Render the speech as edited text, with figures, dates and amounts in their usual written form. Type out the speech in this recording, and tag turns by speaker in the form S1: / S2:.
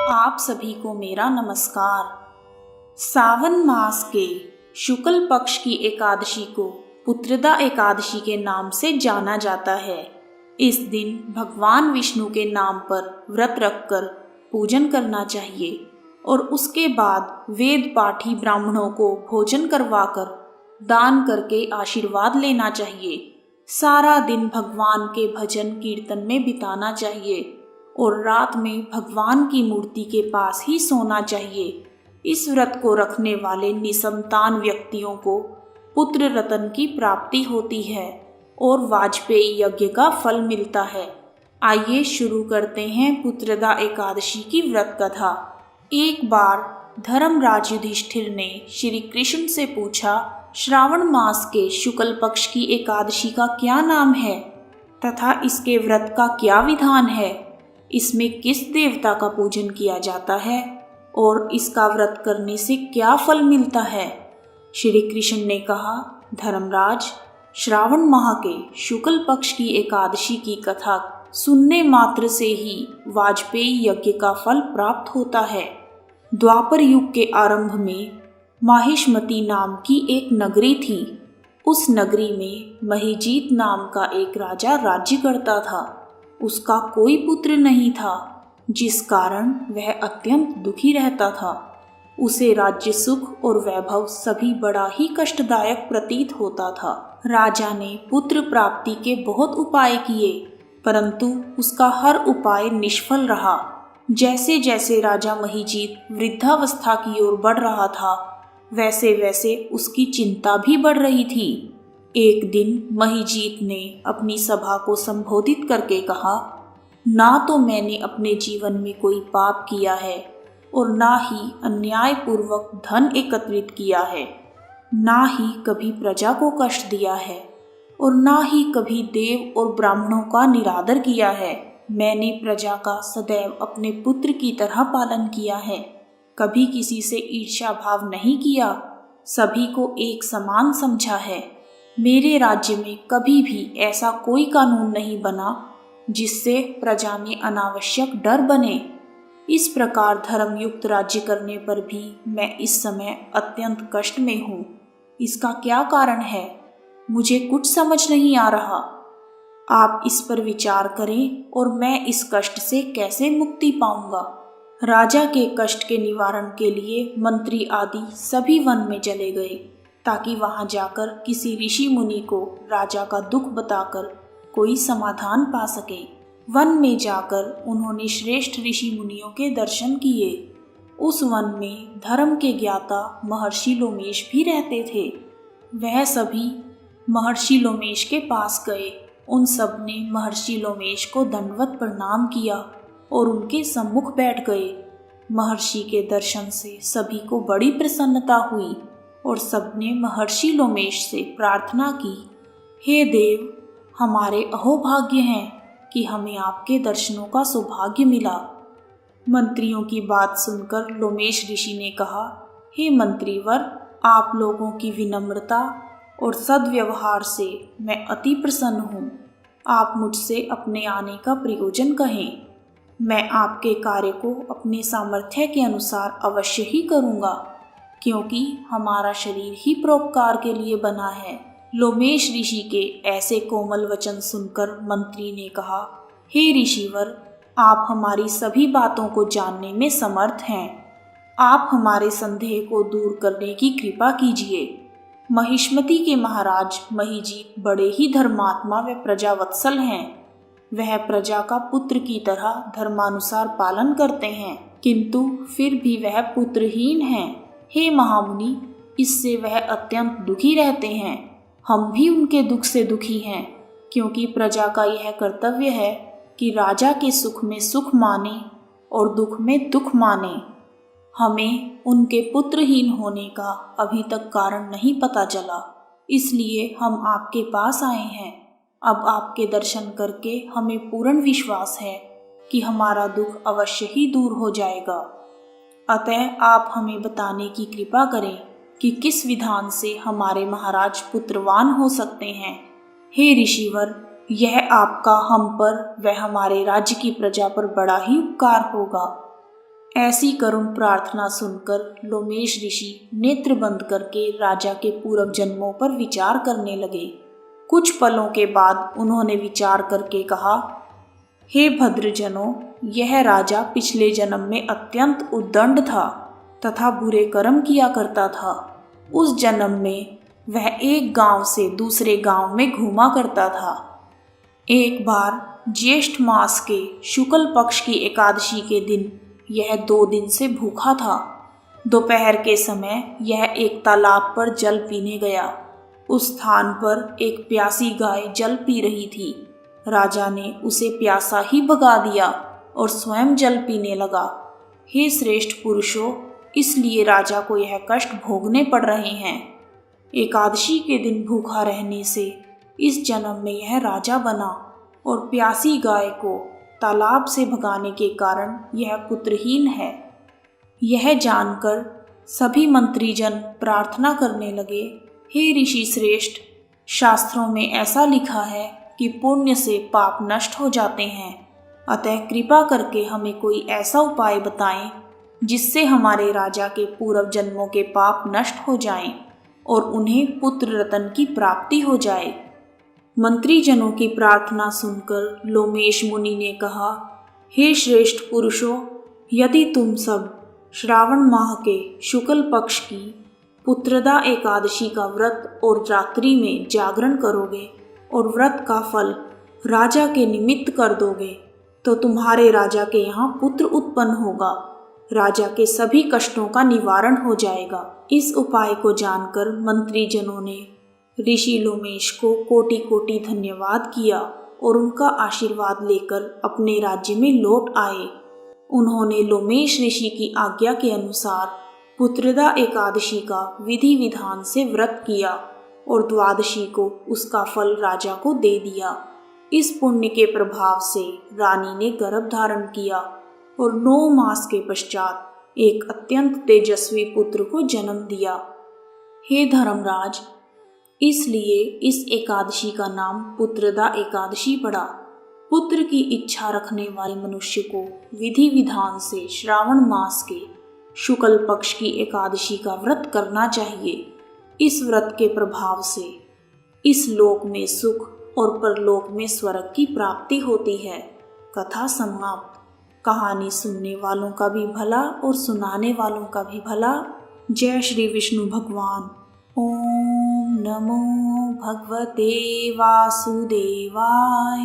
S1: आप सभी को मेरा नमस्कार। सावन मास के शुक्ल पक्ष की एकादशी को पुत्रदा एकादशी के नाम से जाना जाता है। इस दिन भगवान विष्णु के नाम पर व्रत रखकर पूजन करना चाहिए और उसके बाद वेद पाठी ब्राह्मणों को भोजन करवाकर दान करके आशीर्वाद लेना चाहिए। सारा दिन भगवान के भजन कीर्तन में बिताना चाहिए और रात में भगवान की मूर्ति के पास ही सोना चाहिए। इस व्रत को रखने वाले निसंतान व्यक्तियों को पुत्र रत्न की प्राप्ति होती है और वाजपेयी यज्ञ का फल मिलता है। आइए शुरू करते हैं पुत्रदा एकादशी की व्रत कथा। एक बार धर्मराज युधिष्ठिर ने श्री कृष्ण से पूछा, श्रावण मास के शुक्ल पक्ष की एकादशी का क्या नाम है तथा इसके व्रत का क्या विधान है? इसमें किस देवता का पूजन किया जाता है और इसका व्रत करने से क्या फल मिलता है? श्री कृष्ण ने कहा, धर्मराज, श्रावण माह के शुक्ल पक्ष की एकादशी की कथा सुनने मात्र से ही वाजपेयी यज्ञ का फल प्राप्त होता है। द्वापर युग के आरंभ में माहिष्मती नाम की एक नगरी थी। उस नगरी में महीजीत नाम का एक राजा राज्य करता था। उसका कोई पुत्र नहीं था, जिस कारण वह अत्यंत दुखी रहता था। उसे राज्य सुख और वैभव सभी बड़ा ही कष्टदायक प्रतीत होता था। राजा ने पुत्र प्राप्ति के बहुत उपाय किए, परंतु उसका हर उपाय निष्फल रहा। जैसे जैसे राजा महीजीत वृद्धावस्था की ओर बढ़ रहा था, वैसे वैसे उसकी चिंता भी बढ़ रही थी। एक दिन महीजीत ने अपनी सभा को संबोधित करके कहा, ना तो मैंने अपने जीवन में कोई पाप किया है और ना ही अन्यायपूर्वक धन एकत्रित किया है, ना ही कभी प्रजा को कष्ट दिया है और ना ही कभी देव और ब्राह्मणों का निरादर किया है। मैंने प्रजा का सदैव अपने पुत्र की तरह पालन किया है, कभी किसी से ईर्ष्या भाव नहीं किया, सभी को एक समान समझा है। मेरे राज्य में कभी भी ऐसा कोई कानून नहीं बना जिससे प्रजा में अनावश्यक डर बने। इस प्रकार धर्मयुक्त राज्य करने पर भी मैं इस समय अत्यंत कष्ट में हूँ। इसका क्या कारण है, मुझे कुछ समझ नहीं आ रहा। आप इस पर विचार करें और मैं इस कष्ट से कैसे मुक्ति पाऊंगा। राजा के कष्ट के निवारण के लिए मंत्री आदि सभी वन में चले गए, ताकि वहां जाकर किसी ऋषि मुनि को राजा का दुख बताकर कोई समाधान पा सके। वन में जाकर उन्होंने श्रेष्ठ ऋषि मुनियों के दर्शन किए। उस वन में धर्म के ज्ञाता महर्षि लोमेश भी रहते थे। वह सभी महर्षि लोमेश के पास गए। उन सब ने महर्षि लोमेश को दंडवत प्रणाम किया और उनके सम्मुख बैठ गए। महर्षि के दर्शन से सभी को बड़ी प्रसन्नता हुई और सबने महर्षि लोमेश से प्रार्थना की, हे देव, हमारे अहोभाग्य हैं कि हमें आपके दर्शनों का सौभाग्य मिला। मंत्रियों की बात सुनकर लोमेश ऋषि ने कहा, हे मंत्रीवर, आप लोगों की विनम्रता और सद्व्यवहार से मैं अति प्रसन्न हूँ। आप मुझसे अपने आने का प्रयोजन कहें। मैं आपके कार्य को अपने सामर्थ्य के अनुसार अवश्य ही करूँगा, क्योंकि हमारा शरीर ही परोपकार के लिए बना है। लोमेश ऋषि के ऐसे कोमल वचन सुनकर मंत्री ने कहा, हे ऋषिवर, आप हमारी सभी बातों को जानने में समर्थ हैं। आप हमारे संदेह को दूर करने की कृपा कीजिए। महिष्मती के महाराज महीजीत बड़े ही धर्मात्मा व प्रजावत्सल हैं। वह प्रजा का पुत्र की तरह धर्मानुसार पालन करते हैं, किंतु फिर भी वह पुत्रहीन हैं। हे महामुनि, इससे वह अत्यंत दुखी रहते हैं। हम भी उनके दुख से दुखी हैं, क्योंकि प्रजा का यह कर्तव्य है कि राजा के सुख में सुख माने और दुख में दुख माने। हमें उनके पुत्रहीन होने का अभी तक कारण नहीं पता चला, इसलिए हम आपके पास आए हैं। अब आपके दर्शन करके हमें पूर्ण विश्वास है कि हमारा दुख अवश्य ही दूर हो जाएगा। अतः आप हमें बताने की कृपा करें कि किस विधान से हमारे महाराज पुत्रवान हो सकते हैं। हे ऋषिवर, यह आपका हम पर व हमारे राज्य की प्रजा पर बड़ा ही उपकार होगा। ऐसी करुण प्रार्थना सुनकर लोमेश ऋषि नेत्र बंद करके राजा के पूर्व जन्मों पर विचार करने लगे। कुछ पलों के बाद उन्होंने विचार करके कहा, हे भद्रजनों, यह राजा पिछले जन्म में अत्यंत उद्दंड था तथा बुरे कर्म किया करता था। उस जन्म में वह एक गांव से दूसरे गांव में घूमा करता था। एक बार ज्येष्ठ मास के शुक्ल पक्ष की एकादशी के दिन यह 2 दिन से भूखा था। दोपहर के समय यह एक तालाब पर जल पीने गया। उस स्थान पर एक प्यासी गाय जल पी रही थी। राजा ने उसे प्यासा ही भगा दिया और स्वयं जल पीने लगा। हे श्रेष्ठ पुरुषों, इसलिए राजा को यह कष्ट भोगने पड़ रहे हैं। एकादशी के दिन भूखा रहने से इस जन्म में यह राजा बना और प्यासी गाय को तालाब से भगाने के कारण यह पुत्रहीन है। यह जानकर सभी मंत्रीजन प्रार्थना करने लगे, हे ऋषि श्रेष्ठ, शास्त्रों में ऐसा लिखा है कि पुण्य से पाप नष्ट हो जाते हैं। अतः कृपा करके हमें कोई ऐसा उपाय बताएं जिससे हमारे राजा के पूर्व जन्मों के पाप नष्ट हो जाएं और उन्हें पुत्र रत्न की प्राप्ति हो जाए। मंत्रीजनों की प्रार्थना सुनकर लोमेश मुनि ने कहा, हे श्रेष्ठ पुरुषों, यदि तुम सब श्रावण माह के शुक्ल पक्ष की पुत्रदा एकादशी का व्रत और रात्रि में जागरण करोगे और व्रत का फल राजा के निमित्त कर दोगे तो तुम्हारे राजा के यहाँ पुत्र उत्पन्न होगा। राजा के सभी कष्टों का निवारण हो जाएगा। इस उपाय को जानकर मंत्रीजनों ने ऋषि लोमेश को कोटि कोटि धन्यवाद किया और उनका आशीर्वाद लेकर अपने राज्य में लौट आए। उन्होंने लोमेश ऋषि की आज्ञा के अनुसार पुत्रदा एकादशी का विधि विधान से व्रत किया और द्वादशी को उसका फल राजा को दे दिया। इस पुण्य के प्रभाव से रानी ने गर्भ धारण किया और 9 मास के पश्चात एक अत्यंत तेजस्वी पुत्र को जन्म दिया। हे धर्मराज, इसलिए इस एकादशी का नाम पुत्रदा एकादशी पड़ा। पुत्र की इच्छा रखने वाले मनुष्य को विधि विधान से श्रावण मास के शुक्ल पक्ष की एकादशी का व्रत करना चाहिए। इस व्रत के प्रभाव से इस लोक में सुख और परलोक में स्वर्ग की प्राप्ति होती है। कथा समाप्त। कहानी सुनने वालों का भी भला और सुनाने वालों का भी भला। जय श्री विष्णु भगवान। ओम नमो भगवते वासुदेवाय।